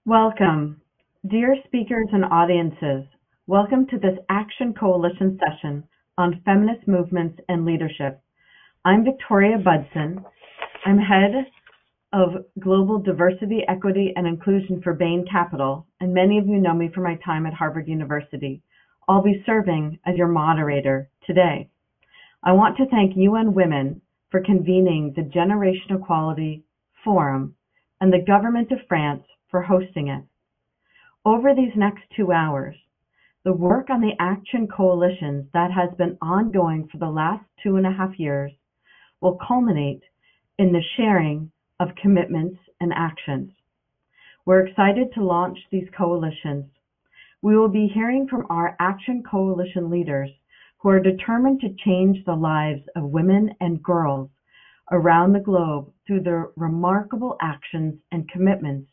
Welcome, dear speakers and audiences. Welcome to this Action Coalition session on Feminist Movements and Leadership. I'm Victoria Budson. I'm head of Global Diversity, Equity, and Inclusion for Bain Capital, and many of you know me from my time at Harvard University. I'll be serving as your moderator today. I want to thank UN Women for convening the Generation Equality Forum and the Government of France for hosting it. Over these next 2 hours, the work on the action coalitions that has been ongoing for the last 2.5 years will culminate in the sharing of commitments and actions. We're excited to launch these coalitions. We will be hearing from our action coalition leaders who are determined to change the lives of women and girls around the globe through their remarkable actions and commitments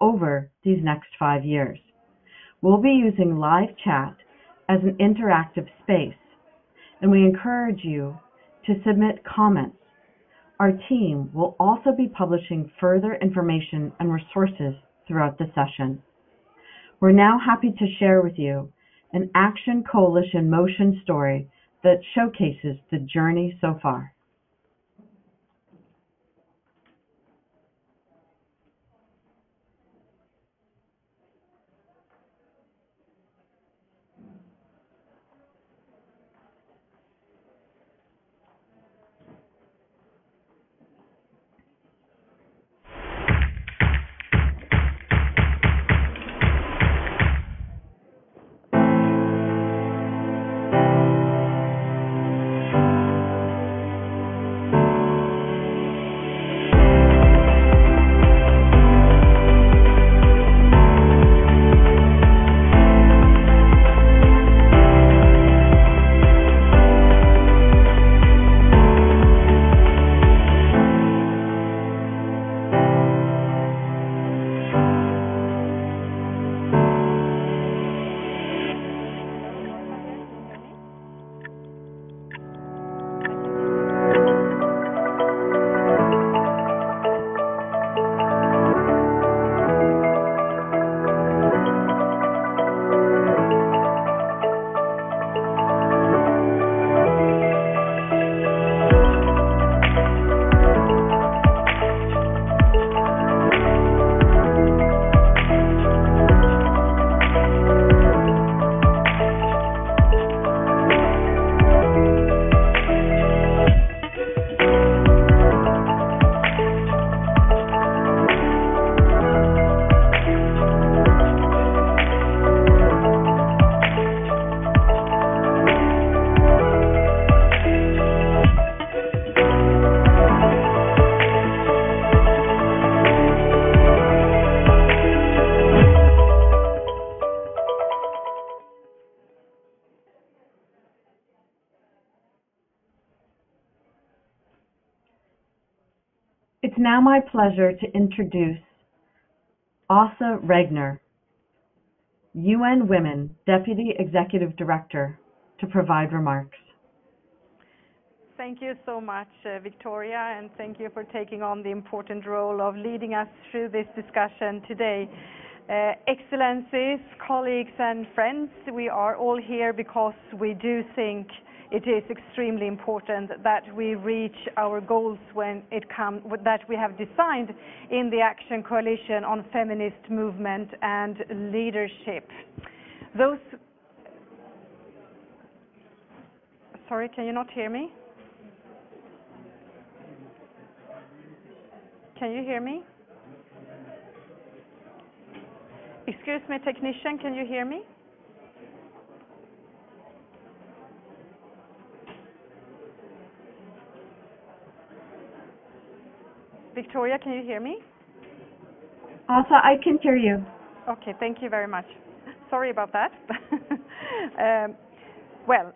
over these next 5 years. We'll be using live chat as an interactive space, and we encourage you to submit comments. Our team will also be publishing further information and resources throughout the session. We're now happy to share with you an Action Coalition motion story that showcases the journey so far. It's now my pleasure to introduce Åsa Regner, UN Women Deputy Executive Director, to provide remarks. Thank you so much, Victoria, and thank you for taking on the important role of leading us through this discussion today. Excellencies, colleagues and friends, we are all here because we do think it is extremely important that we reach our goals when it comes that we have designed in the Action Coalition on Feminist Movement and Leadership. Sorry, can you not hear me? Can you hear me? Excuse me, technician, can you hear me? Victoria, can you hear me? Åsa, I can hear you. Okay, thank you very much. Sorry about that. Well,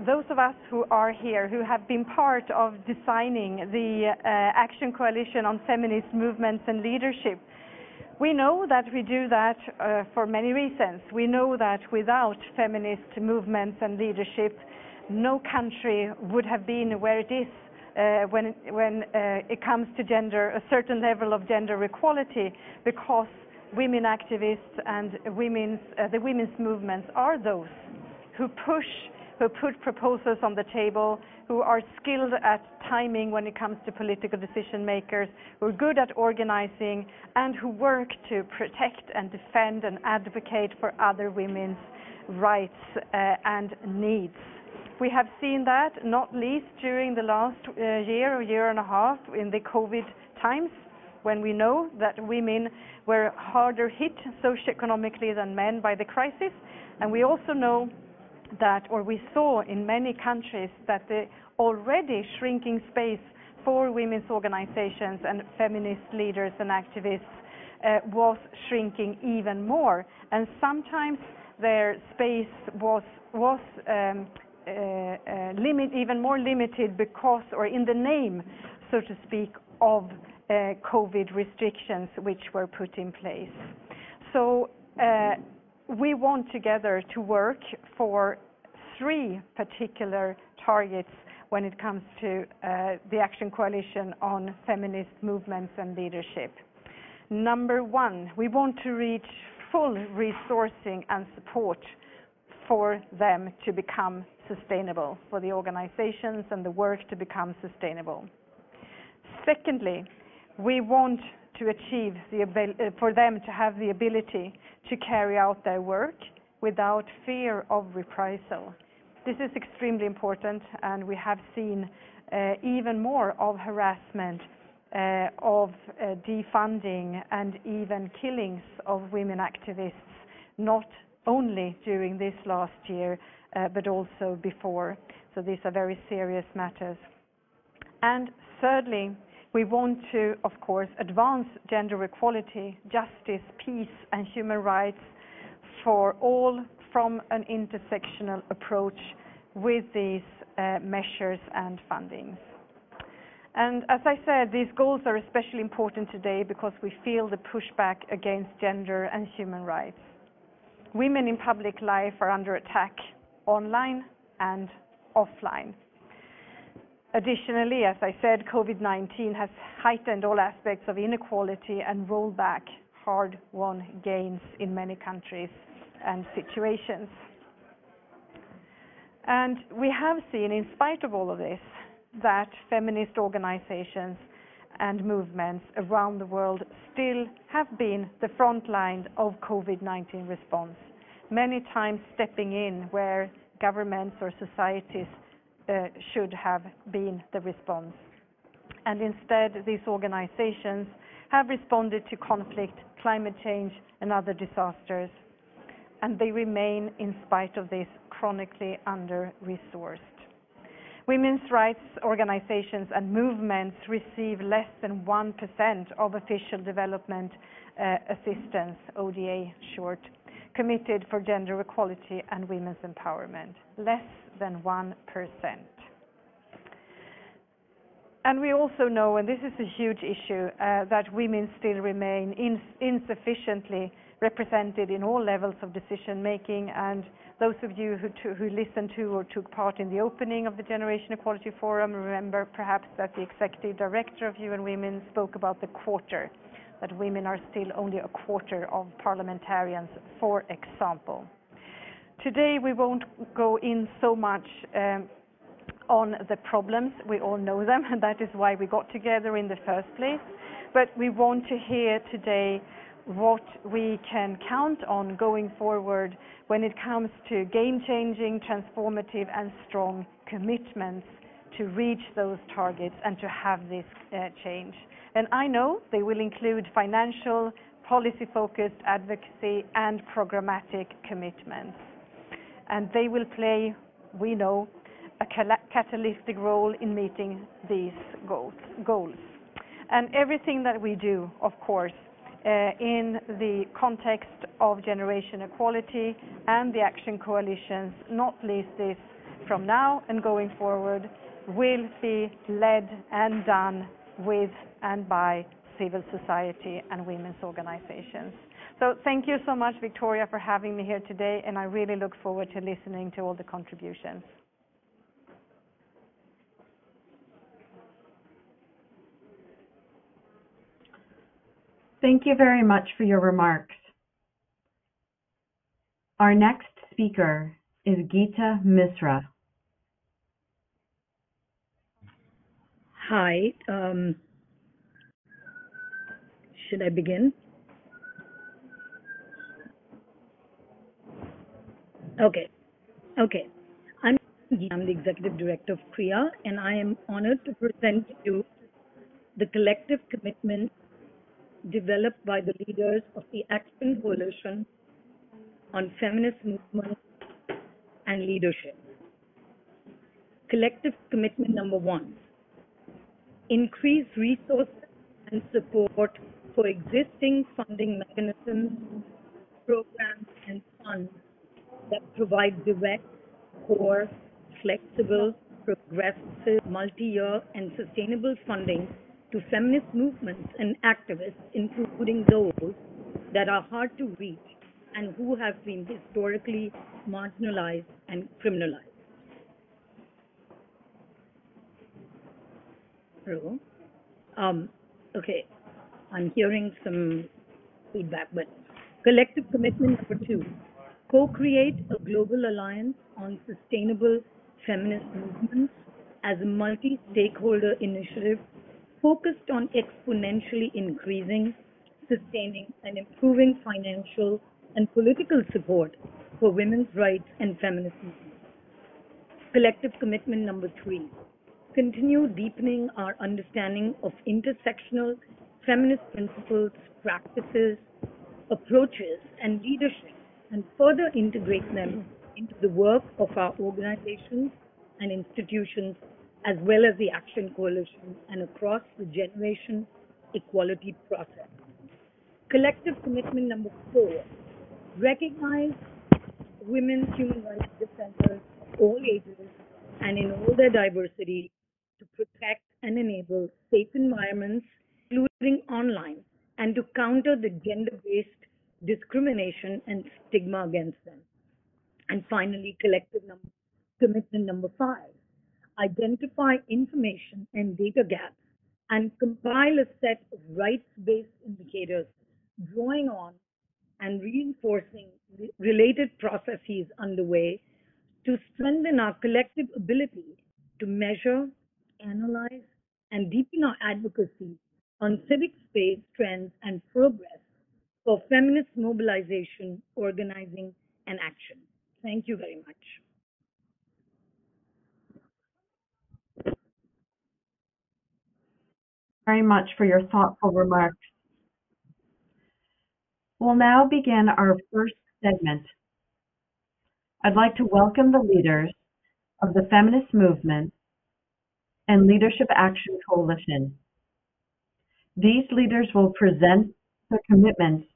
those of us who are here, who have been part of designing the Action Coalition on Feminist Movements and Leadership, we know that we do that for many reasons. We know that without feminist movements and leadership, no country would have been where it is when it comes to gender, a certain level of gender equality, because women activists and the women's movements are those who put proposals on the table, who are skilled at timing when it comes to political decision makers, who are good at organizing, and who work to protect and defend and advocate for other women's rights and needs. We have seen that not least during the last year and a half in the COVID times, when we know that women were harder hit socioeconomically than men by the crisis. And we also know that, or we saw in many countries, that the already shrinking space for women's organizations and feminist leaders and activists was shrinking even more. And sometimes their space was even more limited because, or in the name, so to speak, of COVID restrictions which were put in place. So we want together to work for 3 particular targets when it comes to the Action Coalition on Feminist Movements and Leadership. Number 1, we want to reach full resourcing and support for them to become sustainable, for the organizations and the work to become sustainable. Secondly, we want to achieve for them to have the ability to carry out their work without fear of reprisal. This is extremely important, and we have seen even more of harassment, of defunding, and even killings of women activists, not only during this last year, but also before. So these are very serious matters. And thirdly, we want to, of course, advance gender equality, justice, peace, and human rights for all from an intersectional approach with these measures and fundings. And as I said, these goals are especially important today because we feel the pushback against gender and human rights. Women in public life are under attack, online and offline. Additionally, as I said, COVID-19 has heightened all aspects of inequality and rolled back hard-won gains in many countries and situations. And we have seen, in spite of all of this, that feminist organizations and movements around the world still have been the front line of COVID-19 response, many times stepping in where governments or societies should have been the response. And instead, these organizations have responded to conflict, climate change, and other disasters. And they remain, in spite of this, chronically under-resourced. Women's rights organizations and movements receive less than 1% of official development assistance, ODA short, committed for gender equality and women's empowerment. Less than 1%. And we also know, and this is a huge issue, that women still remain insufficiently represented in all levels of decision making. And those of you who listened to or took part in the opening of the Generation Equality Forum remember perhaps that the Executive Director of UN Women spoke about the quarter, that women are still only a quarter of parliamentarians, for example. Today we won't go in so much on the problems. We all know them, and that is why we got together in the first place. But we want to hear today what we can count on going forward when it comes to game-changing, transformative, and strong commitments to reach those targets and to have this change. And I know they will include financial, policy-focused advocacy, and programmatic commitments. And they will play, we know, a catalytic role in meeting these goals. And everything that we do, of course, in the context of generation equality and the action coalitions, not least this from now and going forward, will be led and done with and by civil society and women's organizations. So thank you so much, Victoria, for having me here today, and I really look forward to listening to all the contributions. Thank you very much for your remarks. Our next speaker is Geeta Misra. Hi, should I begin? Okay. I'm the Executive Director of CREA, and I am honored to present to you the collective commitment developed by the leaders of the Action Coalition on Feminist Movements and Leadership. Collective commitment number 1, increase resources and support for existing funding mechanisms, programs, and funds that provide direct, core, flexible, progressive, multi-year, and sustainable funding to feminist movements and activists, including those that are hard to reach and who have been historically marginalized and criminalized. Hello? Okay, I'm hearing some feedback, but collective commitment number 2, co-create a global alliance on sustainable feminist movements as a multi-stakeholder initiative focused on exponentially increasing, sustaining, and improving financial and political support for women's rights and feminist movements. Collective commitment number 3, continue deepening our understanding of intersectional feminist principles, practices, approaches, and leadership, and further integrate them into the work of our organizations and institutions, as well as the Action Coalition and across the generation equality process. Collective commitment number 4, recognize women's human rights defenders of all ages and in all their diversity to protect and enable safe environments, including online, and to counter the gender-based discrimination and stigma against them. And finally, collective commitment number 5, identify information and data gaps and compile a set of rights-based indicators drawing on and reinforcing related processes underway to strengthen our collective ability to measure, analyze, and deepen our advocacy on civic space trends and progress for feminist mobilization, organizing, and action. Thank you very much. Very much for your thoughtful remarks. We'll now begin our first segment. I'd like to welcome the leaders of the Feminist Movement and Leadership Action Coalition. These leaders will present their commitments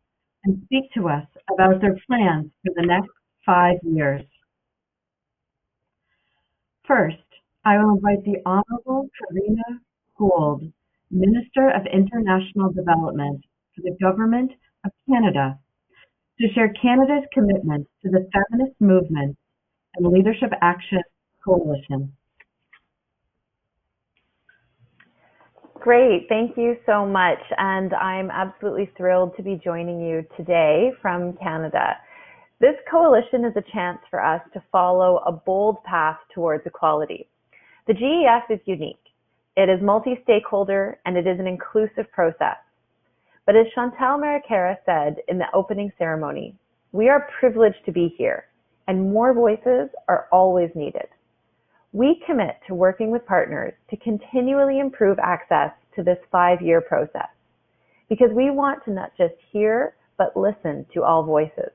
and speak to us about their plans for the next 5 years. First, I will invite the Honorable Karina Gould, Minister of International Development for the Government of Canada, to share Canada's commitment to the Feminist Movement and Leadership Action Coalition. Great, thank you so much, and I'm absolutely thrilled to be joining you today from Canada. This coalition is a chance for us to follow a bold path towards equality. The GEF is unique. It is multi-stakeholder and it is an inclusive process. But as Chantal Maricara said in the opening ceremony, we are privileged to be here and more voices are always needed. We commit to working with partners to continually improve access to this 5-year process because we want to not just hear, but listen to all voices.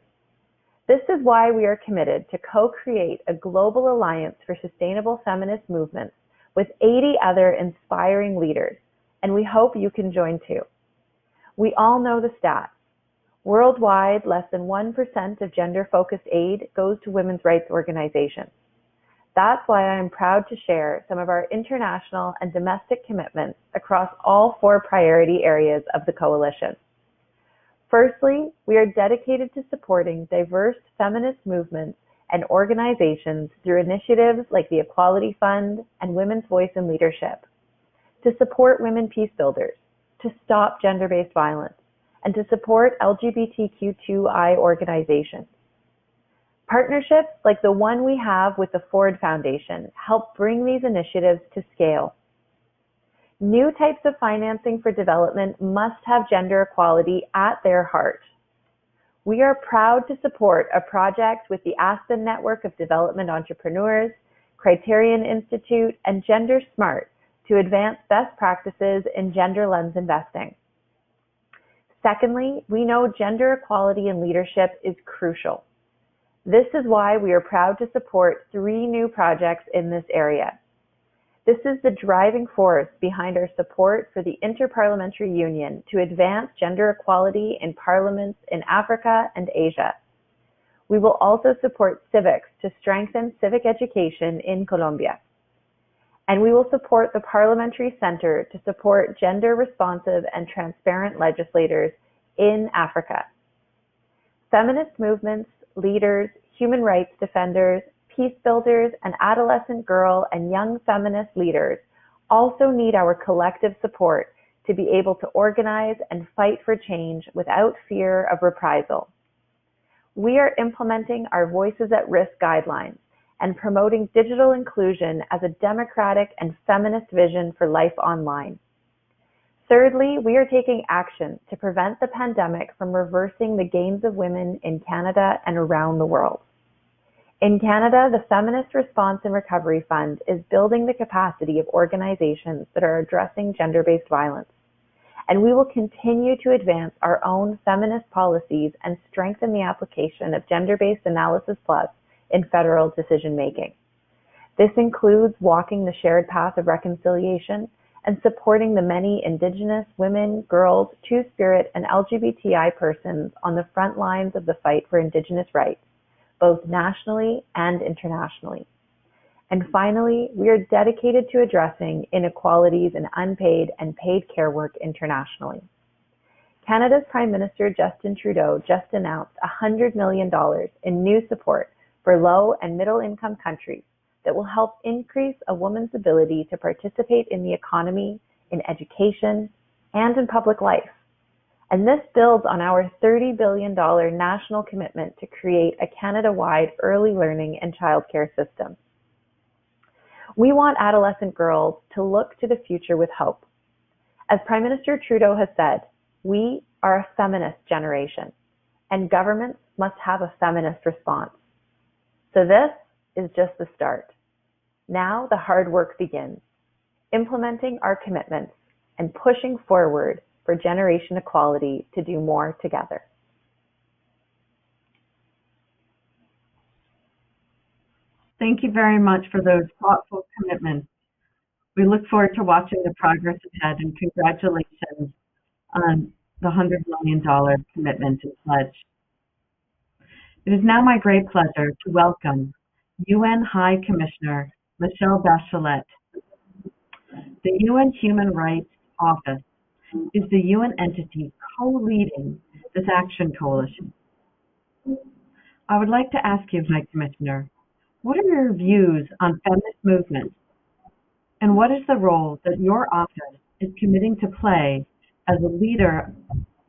This is why we are committed to co-create a global alliance for sustainable feminist movements with 80 other inspiring leaders, and we hope you can join too. We all know the stats. Worldwide, less than 1% of gender-focused aid goes to women's rights organizations. That's why I am proud to share some of our international and domestic commitments across all 4 priority areas of the coalition. Firstly, we are dedicated to supporting diverse feminist movements and organizations through initiatives like the Equality Fund and Women's Voice in Leadership, to support women peace builders, to stop gender-based violence, and to support LGBTQ2I organizations. Partnerships like the one we have with the Ford Foundation help bring these initiatives to scale. New types of financing for development must have gender equality at their heart. We are proud to support a project with the Aspen Network of Development Entrepreneurs, Criterion Institute, and Gender Smart to advance best practices in gender lens investing. Secondly, we know gender equality in leadership is crucial. This is why we are proud to support 3 new projects in this area. This is the driving force behind our support for the Interparliamentary Union to advance gender equality in parliaments in Africa and Asia. We will also support civics to strengthen civic education in Colombia. And we will support the Parliamentary Center to support gender-responsive and transparent legislators in Africa. Feminist movements, leaders, human rights defenders, peace builders, and adolescent girl and young feminist leaders also need our collective support to be able to organize and fight for change without fear of reprisal. We are implementing our Voices at Risk guidelines and promoting digital inclusion as a democratic and feminist vision for life online. Thirdly, we are taking action to prevent the pandemic from reversing the gains of women in Canada and around the world. In Canada, the Feminist Response and Recovery Fund is building the capacity of organizations that are addressing gender-based violence. And we will continue to advance our own feminist policies and strengthen the application of Gender-Based Analysis Plus in federal decision-making. This includes walking the shared path of reconciliation and supporting the many Indigenous women, girls, Two-Spirit, and LGBTI persons on the front lines of the fight for Indigenous rights, both nationally and internationally. And finally, we are dedicated to addressing inequalities in unpaid and paid care work internationally. Canada's Prime Minister Justin Trudeau just announced $100 million in new support for low and middle income countries that will help increase a woman's ability to participate in the economy, in education, and in public life. And this builds on our $30 billion national commitment to create a Canada-wide early learning and childcare system. We want adolescent girls to look to the future with hope. As Prime Minister Trudeau has said, we are a feminist generation, and governments must have a feminist response. So this is just the start. Now the hard work begins, implementing our commitments and pushing forward for generation equality to do more together. Thank you very much for those thoughtful commitments. We look forward to watching the progress ahead, and congratulations on the $100 million commitment and pledge. It is now my great pleasure to welcome UN High Commissioner Michelle Bachelet. The UN Human Rights Office is the UN entity co-leading this action coalition. I would like to ask you, High Commissioner, what are your views on feminist movements, and what is the role that your office is committing to play as a leader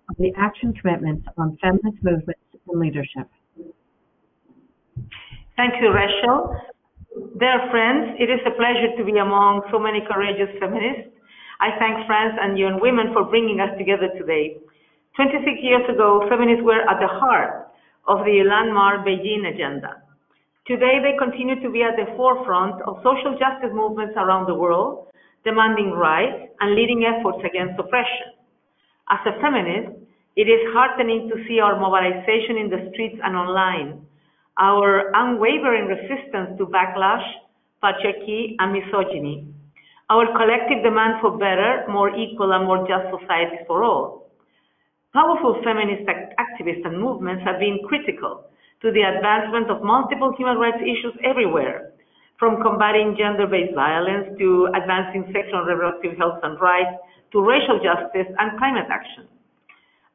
of the action commitments on feminist movements and leadership? Thank you, Rachel. Dear friends, it is a pleasure to be among so many courageous feminists. I thank France and UN Women for bringing us together today. 26 years ago, feminists were at the heart of the landmark Beijing agenda. Today, they continue to be at the forefront of social justice movements around the world, demanding rights and leading efforts against oppression. As a feminist, it is heartening to see our mobilization in the streets and online, our unwavering resistance to backlash, patriarchy, and misogyny, our collective demand for better, more equal, and more just societies for all. Powerful feminist activists and movements have been critical to the advancement of multiple human rights issues everywhere, from combating gender-based violence to advancing sexual and reproductive health and rights to racial justice and climate action.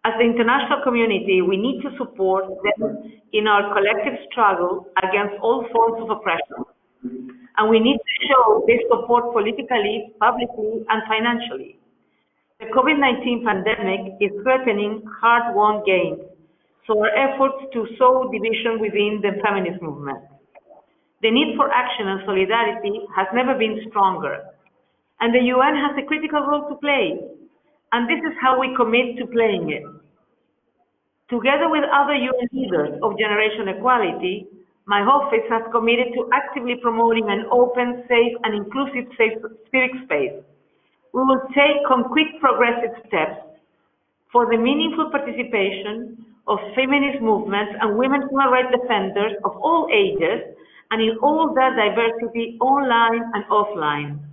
As the international community, we need to support them in our collective struggle against all forms of oppression. And we need to show this support politically, publicly, and financially. The COVID-19 pandemic is threatening hard-won gains, so our efforts to sow division within the feminist movement. The need for action and solidarity has never been stronger, and the UN has a critical role to play, and this is how we commit to playing it. Together with other UN leaders of generation equality, my office has committed to actively promoting an open, safe, and inclusive civic space. We will take concrete progressive steps for the meaningful participation of feminist movements and women human rights defenders of all ages and in all their diversity online and offline.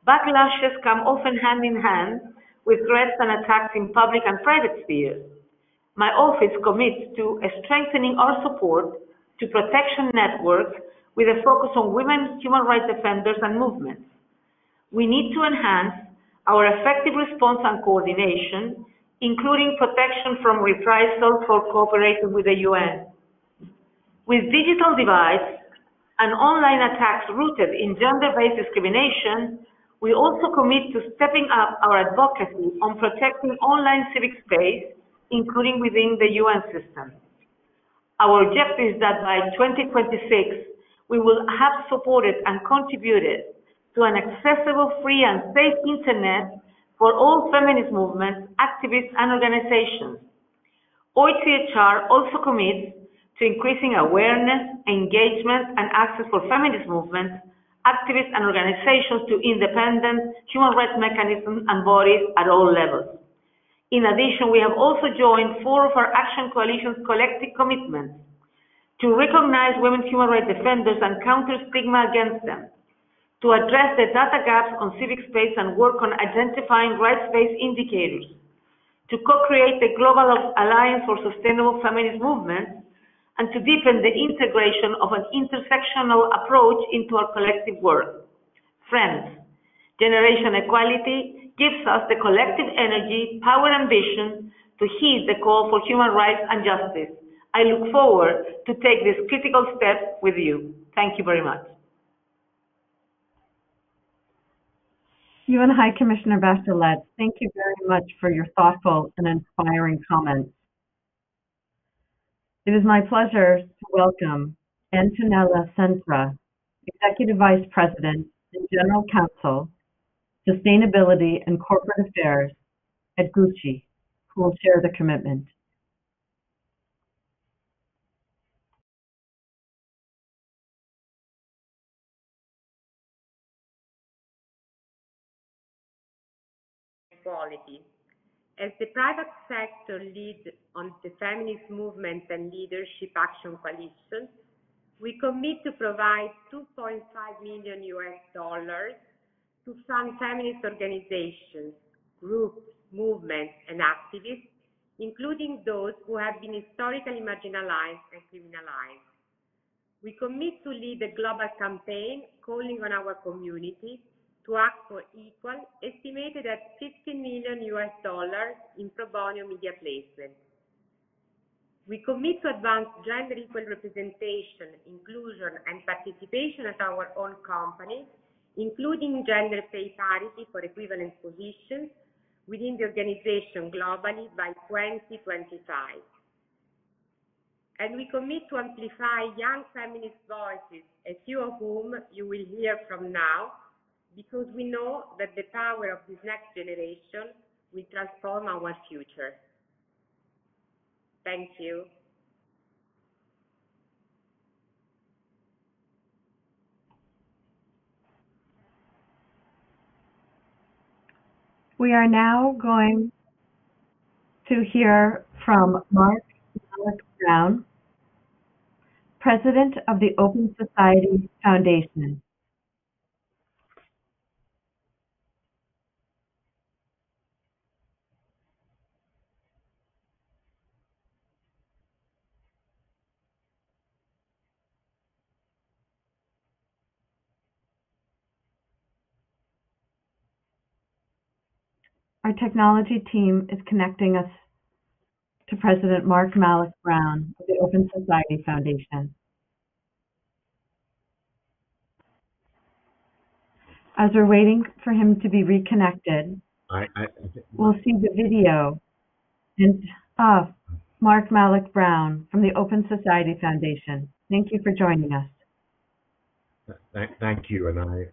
Backlashes come often hand in hand with threats and attacks in public and private spheres. My office commits to strengthening our support to protection networks with a focus on women human rights defenders and movements. We need to enhance our effective response and coordination, including protection from reprisals for cooperating with the UN. With digital divides and online attacks rooted in gender-based discrimination, we also commit to stepping up our advocacy on protecting online civic space, including within the UN system. Our objective is that by 2026, we will have supported and contributed to an accessible, free, and safe internet for all feminist movements, activists, and organizations. OHCHR also commits to increasing awareness, engagement, and access for feminist movements, activists, and organizations to independent human rights mechanisms and bodies at all levels. In addition, we have also joined 4 of our Action Coalition's collective commitments to recognize women human rights defenders and counter stigma against them, to address the data gaps on civic space and work on identifying rights-based indicators, to co-create a global alliance for sustainable feminist movements, and to deepen the integration of an intersectional approach into our collective work. Friends, generation equality gives us the collective energy, power, and vision to heed the call for human rights and justice. I look forward to take this critical step with you. Thank you very much. UN High Commissioner Bachelet, thank you very much for your thoughtful and inspiring comments. It is my pleasure to welcome Antonella Centra, Executive Vice President and General Counsel, Sustainability and Corporate Affairs at Gucci, who will share the commitment. Equality. As the private sector lead on the Feminist Movements and Leadership Action Coalition, we commit to provide $2.5 million to fund feminist organizations, groups, movements, and activists, including those who have been historically marginalized and criminalized. We commit to lead a global campaign calling on our community to act for equal, estimated at $15 million in pro bono media placement. We commit to advance gender equal representation, inclusion, and participation at our own company, including gender pay parity for equivalent positions within the organization globally by 2025. And we commit to amplify young feminist voices, a few of whom you will hear from now, because we know that the power of this next generation will transform our future. Thank you. We are now going to hear from Mark Malek Brown, President of the Open Society Foundation. Our technology team is connecting us to President Mark Malek Brown of the Open Society Foundation. As we're waiting for him to be reconnected, We'll see the video. And Mark Malik Brown from the Open Society Foundation. Thank you for joining us. Thank you, and I'm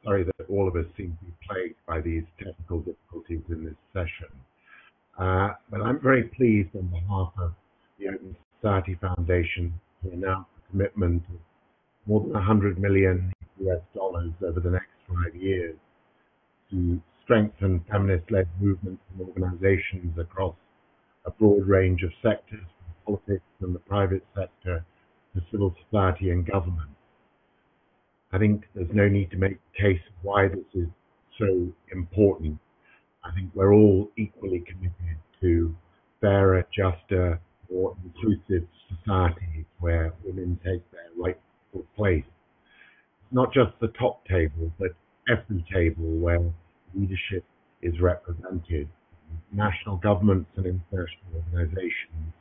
sorry that all of us seem to be plagued by these technical difficulties in this session. But I'm very pleased on behalf of the Open Society Foundation to announce a commitment of more than $100 million over the next 5 years to strengthen feminist-led movements and organizations across a broad range of sectors, from politics and the private sector to civil society and government. I think there's no need to make the case of why this is so important. I think we're all equally committed to fairer, juster, more inclusive societies where women take their rightful place. Not just the top table, but every table where leadership is represented. National governments and international organizations,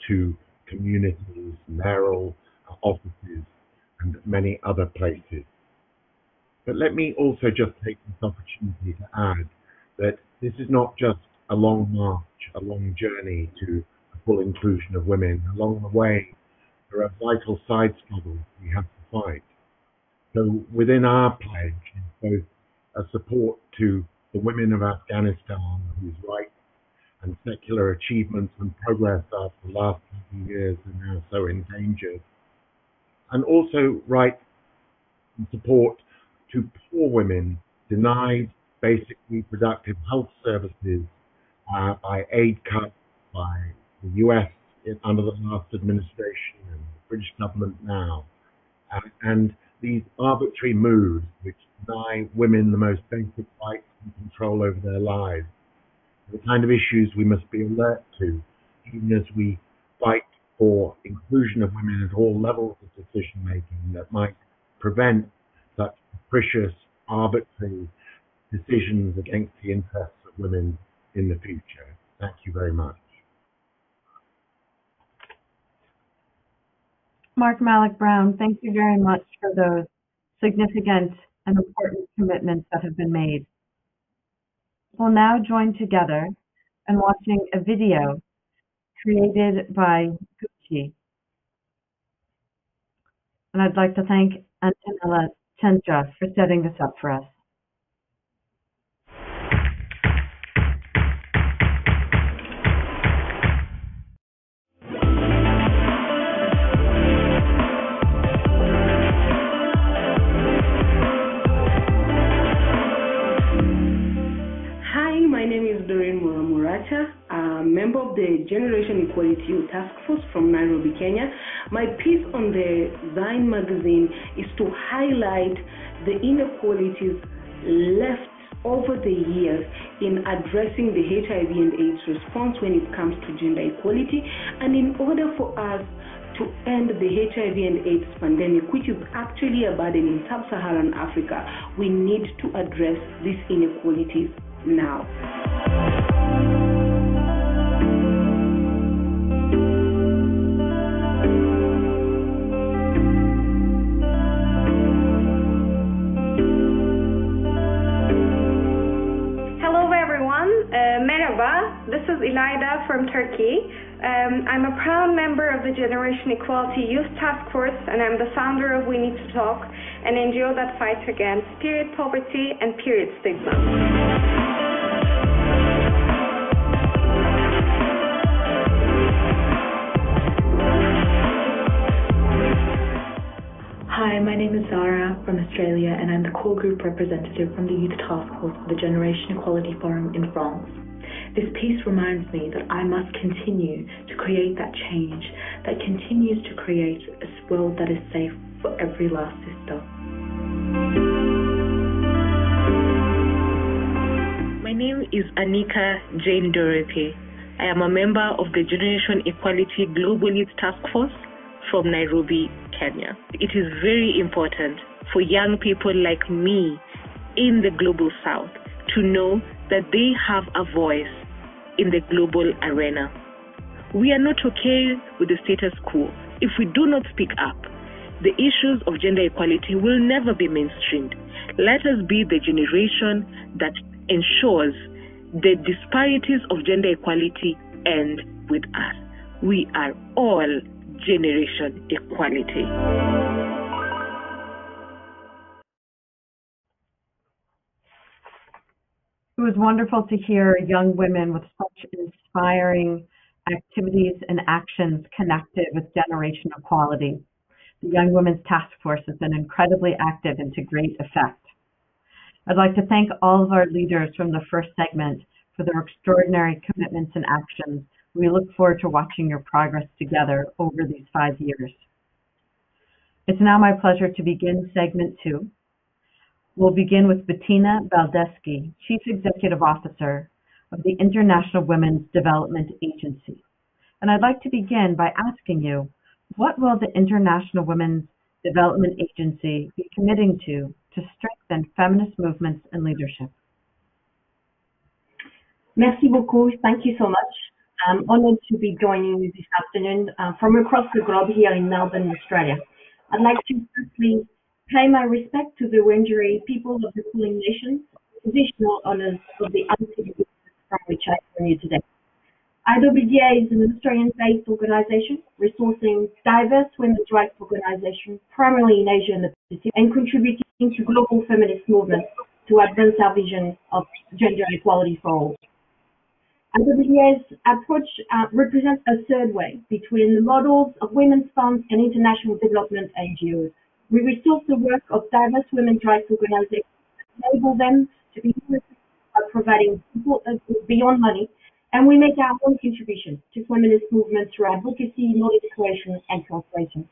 to communities, mayoral offices, and many other places. But let me also just take this opportunity to add that this is not just a long march, a long journey to the full inclusion of women. Along the way, there are vital side struggles we have to fight. So within our pledge is both a support to the women of Afghanistan whose rights and secular achievements and progress after the last 20 years are now so endangered, and also rights and support to poor women denied basic reproductive health services by aid cuts by the US under the last administration and the British government now. And these arbitrary moves which deny women the most basic rights and control over their lives are the kind of issues we must be alert to, even as we fight for inclusion of women at all levels of decision making that might prevent such capricious, arbitrary decisions against the interests of women in the future. Thank you very much. Mark Malik Brown, thank you very much for those significant and important commitments that have been made. We'll now join together in watching a video created by Gucci. And I'd like to thank Antonella Chenja for setting this up for us. Member of the Generation Equality Youth Task Force from Nairobi, Kenya. My piece on the Zine magazine is to highlight the inequalities left over the years in addressing the HIV and AIDS response when it comes to gender equality. And in order for us to end the HIV and AIDS pandemic, which is actually a burden in sub-Saharan Africa, we need to address these inequalities now. Merhaba, this is Ilayda from Turkey. I'm a proud member of the Generation Equality Youth Task Force, and I'm the founder of We Need to Talk, an NGO that fights against period poverty and period stigma. Hi, my name is Zara from Australia, and I'm the core group representative from the Youth Task Force for the Generation Equality Forum in France. This piece reminds me that I must continue to create that change that continues to create a world that is safe for every last sister. My name is Anika Jane Dorothy. I am a member of the Generation Equality Global Youth Task Force from Nairobi, Kenya. It is very important for young people like me in the global south to know that they have a voice in the global arena. We are not okay with the status quo. If we do not speak up, the issues of gender equality will never be mainstreamed. Let us be the generation that ensures the disparities of gender equality end with us. We are all generation equality. It was wonderful to hear young women with such inspiring activities and actions connected with generation equality. The Young Women's Task Force has been incredibly active and to great effect. I'd like to thank all of our leaders from the first segment for their extraordinary commitments and actions. We look forward to watching your progress together over these 5 years. It's now my pleasure to begin segment 2. We'll begin with Bettina Baldeschi, Chief Executive Officer of the International Women's Development Agency. And I'd like to begin by asking you, what will the International Women's Development Agency be committing to strengthen feminist movements and leadership? Merci beaucoup. Thank you so much. I'm honored to be joining you this afternoon from across the globe here in Melbourne, Australia. I'd like to firstly pay my respect to the Wurundjeri people of the Kulin Nations, traditional owners of the unceded from which I join you today. IWDA is an Australian-based organisation resourcing diverse women's rights organisations, primarily in Asia and the Pacific, and contributing to global feminist movements to advance our vision of gender equality for all. IWDA's approach represents a third way between the models of women's funds and international development NGOs. We resource the work of diverse women's rights organisations and enable them to be more effective by providing support that goes beyond money, and we make our own contribution to feminist movements through advocacy, knowledge creation, and translation.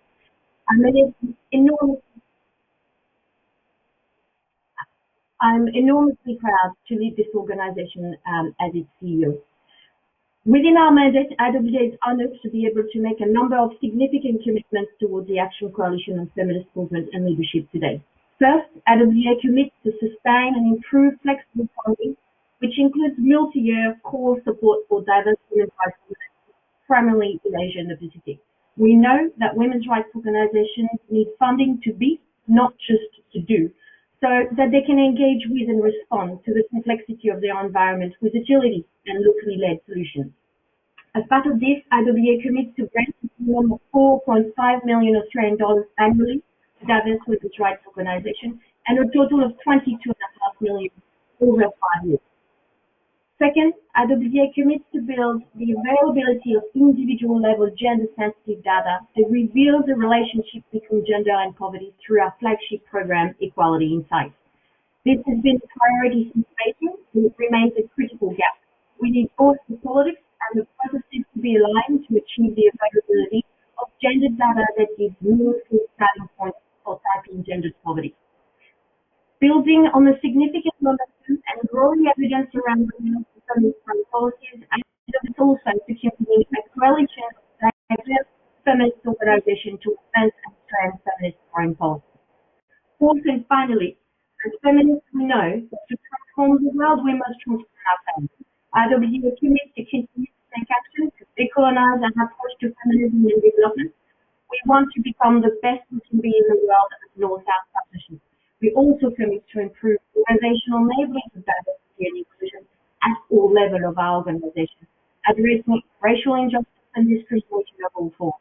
I'm enormously proud to lead this organisation as its CEO. Within our mandate, IWDA is honoured to be able to make a number of significant commitments towards the Action Coalition on Feminist Movement and Leadership today. First, IWDA commits to sustain and improve flexible funding, which includes multi-year core support for diverse women's rights organizations, primarily in Asia and the Pacific. We know that women's rights organizations need funding to be, not just to do, so that they can engage with and respond to the complexity of their environment with agility and locally led solutions. As part of this, IWDA commits to grant a minimum of 4.5 million Australian dollars annually to diverse women's rights organizations and a total of 22.5 million over 5 years. Second, IWDA commits to build the availability of individual-level gender-sensitive data that reveals the relationship between gender and poverty through our flagship program, Equality Insights. This has been a priority since Beijing, and it remains a critical gap. We need both the politics and the processes to be aligned to achieve the availability of gender data that gives meaningful starting points for tackling gendered poverty. Building on the significant momentum and growing evidence around women's feminist foreign policies, and also to continue a coalition of diverse feminist organizations to advance and strengthen feminist foreign policy. Fourth and finally, as feminists, we know that to transform the world, we must transform our families. IWDA commits to continue to take action to decolonize our approach to feminism and development. We want to become the best we can be in the world as North-South partnership. We also commit to improve organizational enabling of diversity and inclusion at all levels of our organization, addressing racial injustice and discrimination of all forms.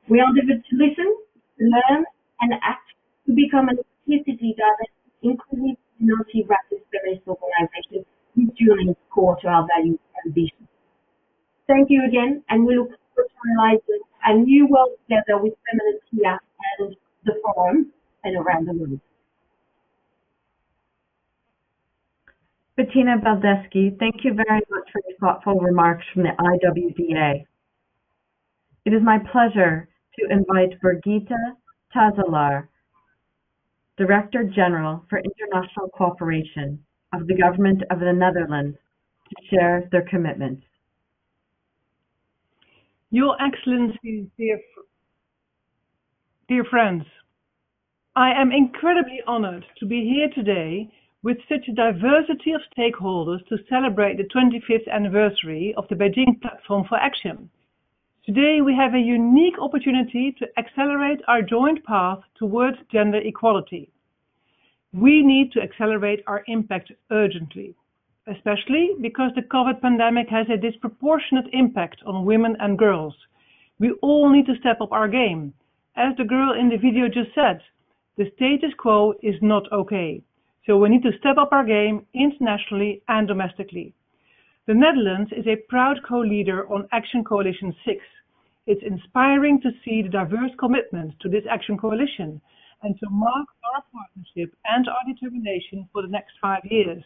We are devoted to listen, to learn, and act to become an explicitly diverse, inclusive, multi-racist feminist organization whose journey is core to our values and vision. Thank you again, and we look forward to realizing a new world together with feminists here and the forum and around the world. Bettina Baldeschi, thank you very much for your thoughtful remarks from the IWDA. It is my pleasure to invite Birgitte Tazelaar, Director General for International Cooperation of the Government of the Netherlands, to share their commitments. Your Excellencies, dear friends, I am incredibly honored to be here today with such a diversity of stakeholders to celebrate the 25th anniversary of the Beijing Platform for Action. Today we have a unique opportunity to accelerate our joint path towards gender equality. We need to accelerate our impact urgently. especially because the COVID pandemic has a disproportionate impact on women and girls. We all need to step up our game. As the girl in the video just said, the status quo is not okay. So we need to step up our game internationally and domestically. The Netherlands is a proud co-leader on Action Coalition 6. It's inspiring to see the diverse commitment to this Action Coalition and to mark our partnership and our determination for the next 5 years.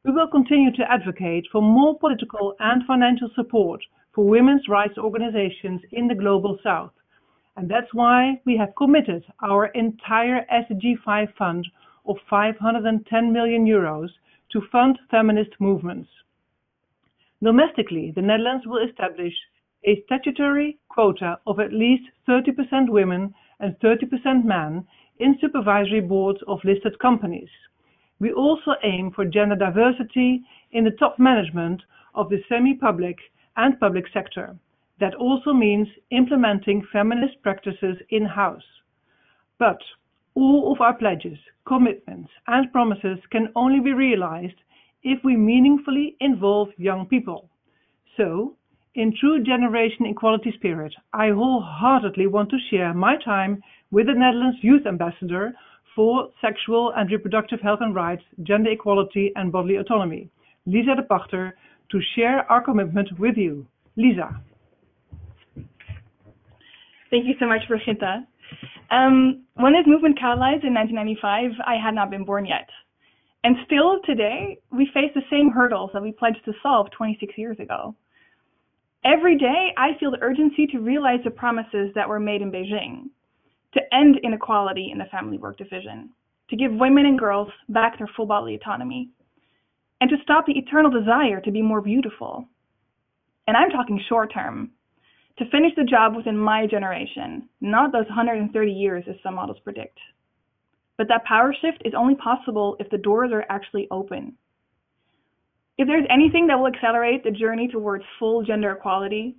We will continue to advocate for more political and financial support for women's rights organizations in the Global South. And that's why we have committed our entire SDG 5 fund of 510 million euros to fund feminist movements. Domestically, the Netherlands will establish a statutory quota of at least 30% women and 30% men in supervisory boards of listed companies. We also aim for gender diversity in the top management of the semi-public and public sector. That also means implementing feminist practices in-house. But all of our pledges, commitments, and promises can only be realized if we meaningfully involve young people. So, in true generation equality spirit, I wholeheartedly want to share my time with the Netherlands Youth Ambassador for Sexual and Reproductive Health and Rights, Gender Equality and Bodily Autonomy, Lisa de Pachter, to share our commitment with you. Lisa. Thank you so much, Brigitte. When this movement catalyzed in 1995, I had not been born yet. And still today, we face the same hurdles that we pledged to solve 26 years ago. Every day, I feel the urgency to realize the promises that were made in Beijing, to end inequality in the family work division, to give women and girls back their full bodily autonomy, and to stop the eternal desire to be more beautiful. And I'm talking short term, to finish the job within my generation, not those 130 years as some models predict. But that power shift is only possible if the doors are actually open. If there's anything that will accelerate the journey towards full gender equality,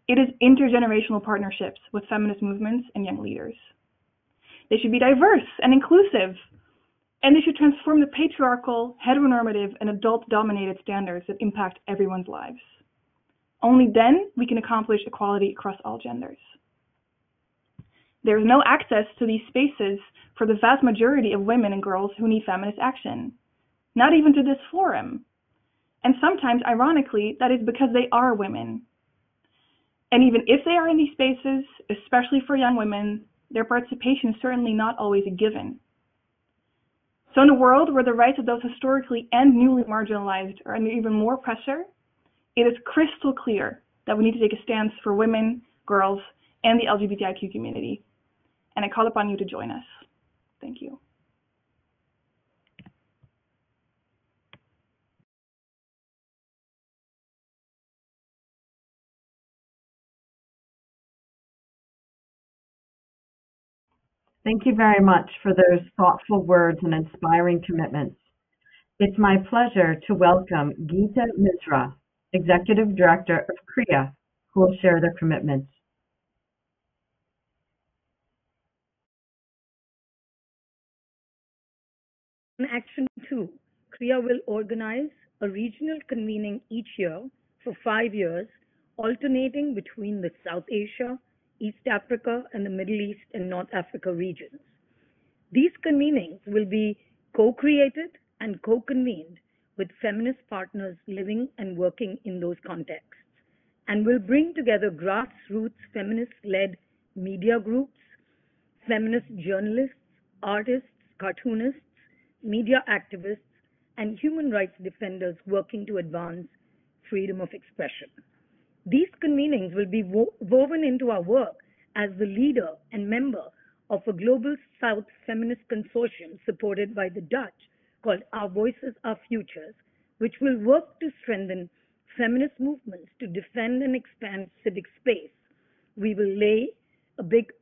it is intergenerational partnerships with feminist movements and young leaders. They should be diverse and inclusive, and they should transform the patriarchal, heteronormative, and adult-dominated standards that impact everyone's lives. Only then we can accomplish equality across all genders. There is no access to these spaces for the vast majority of women and girls who need feminist action, not even to this forum. And sometimes, ironically, that is because they are women. And even if they are in these spaces, especially for young women, their participation is certainly not always a given. So in a world where the rights of those historically and newly marginalized are under even more pressure, it is crystal clear that we need to take a stance for women, girls, and the LGBTIQ community. And I call upon you to join us. Thank you. Thank you very much for those thoughtful words and inspiring commitments. It's my pleasure to welcome Geeta Misra, Executive Director of CREA, who will share their commitments. On Action 2, CREA will organize a regional convening each year for 5 years, alternating between the South Asia, East Africa, and the Middle East and North Africa regions. These convenings will be co-created and co-convened with feminist partners living and working in those contexts, and will bring together grassroots feminist-led media groups, feminist journalists, artists, cartoonists, media activists, and human rights defenders working to advance freedom of expression. These convenings will be woven into our work as the leader and member of a Global South feminist consortium supported by the Dutch called Our Voices, Our Futures, which will work to strengthen feminist movements to defend and expand civic space. We will lay a big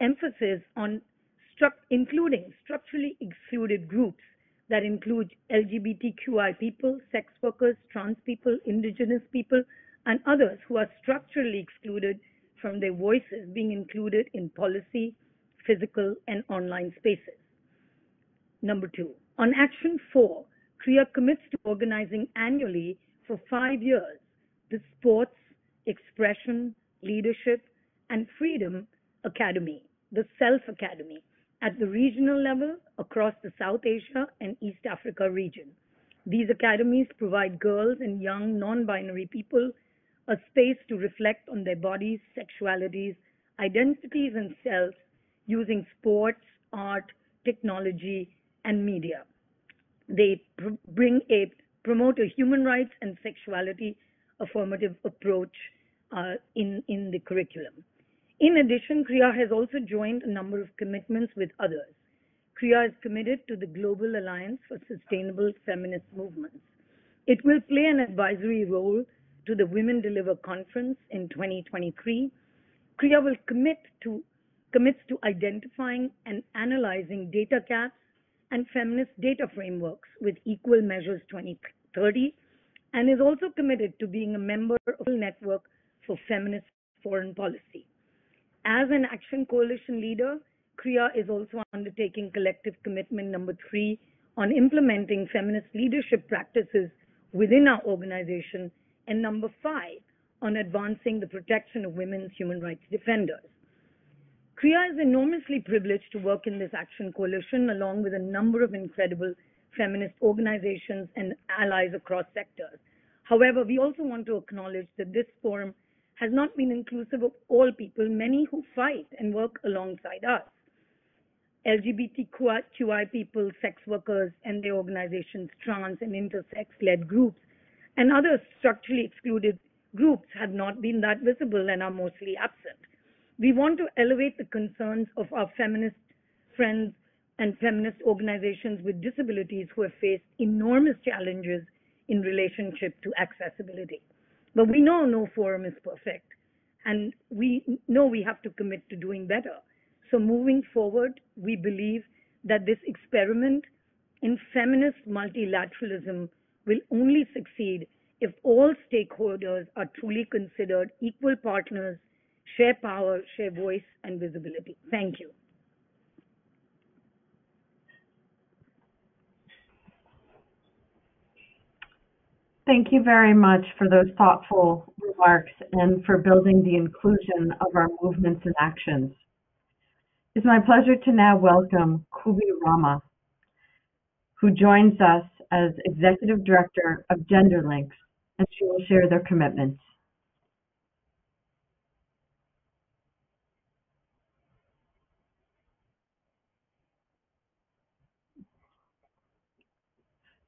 emphasis on including structurally excluded groups that include LGBTQI people, sex workers, trans people, indigenous people, and others who are structurally excluded from their voices being included in policy, physical, and online spaces. Number 2, on Action 4, Kriya commits to organizing annually for 5 years the Sports, Expression, Leadership, and Freedom Academy, the Self Academy, at the regional level across the South Asia and East Africa region. These academies provide girls and young non-binary people a space to reflect on their bodies, sexualities, identities, and selves using sports, art, technology, and media. They promote a human rights and sexuality affirmative approach in the curriculum. In addition, Kriya has also joined a number of commitments with others. Kriya is committed to the Global Alliance for Sustainable Feminist Movements. It will play an advisory role to the Women Deliver Conference in 2023. Kriya will commits to identifying and analyzing data gaps and feminist data frameworks with Equal Measures 2030, and is also committed to being a member of the Network for Feminist Foreign Policy. As an Action Coalition leader, Kriya is also undertaking collective commitment number 3 on implementing feminist leadership practices within our organization, and number 5 on advancing the protection of women's human rights defenders. Kriya is enormously privileged to work in this Action Coalition along with a number of incredible feminist organizations and allies across sectors. However, we also want to acknowledge that this forum has not been inclusive of all people, many who fight and work alongside us. LGBTQI people, sex workers and their organizations, trans and intersex-led groups, and other structurally excluded groups have not been that visible and are mostly absent. We want to elevate the concerns of our feminist friends and feminist organizations with disabilities who have faced enormous challenges in relationship to accessibility. But we know no forum is perfect, and we know we have to commit to doing better. So moving forward, we believe that this experiment in feminist multilateralism will only succeed if all stakeholders are truly considered equal partners, share power, share voice, and visibility. Thank you. Thank you very much for those thoughtful remarks and for building the inclusion of our movements and actions. It's my pleasure to now welcome Kubi Rama, who joins us as Executive Director of Gender Links, and she will share their commitments.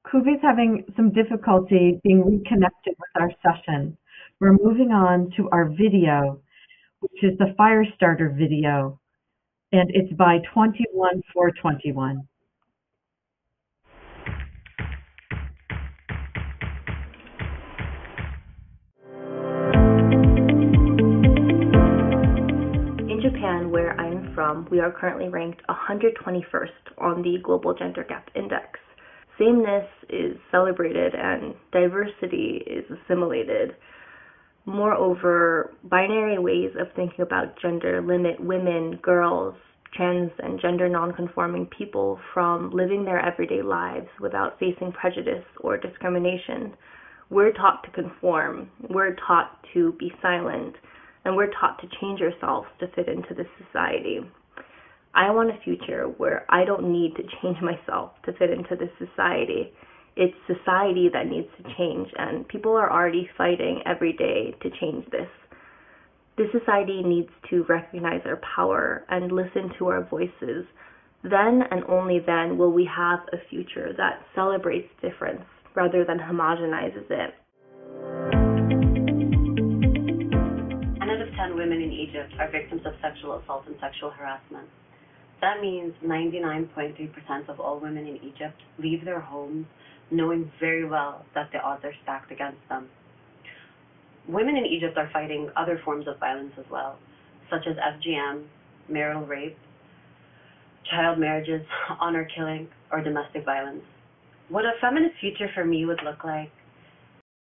Kubi's having some difficulty being reconnected with our session. We're moving on to our video, which is the Firestarter video, and it's by 21421. In Japan, where I'm from, we are currently ranked 121st on the Global Gender Gap Index. Sameness is celebrated and diversity is assimilated. Moreover, binary ways of thinking about gender limit women, girls, trans, and gender nonconforming people from living their everyday lives without facing prejudice or discrimination. We're taught to conform, we're taught to be silent, and we're taught to change ourselves to fit into this society. I want a future where I don't need to change myself to fit into this society. It's society that needs to change, and people are already fighting every day to change this. This society needs to recognize our power and listen to our voices. Then and only then will we have a future that celebrates difference rather than homogenizes it. 10 out of 10 women in Egypt are victims of sexual assault and sexual harassment. That means 99.3% of all women in Egypt leave their homes knowing very well that the odds are stacked against them. Women in Egypt are fighting other forms of violence as well, such as FGM, marital rape, child marriages, honor killing, or domestic violence. What a feminist future for me would look like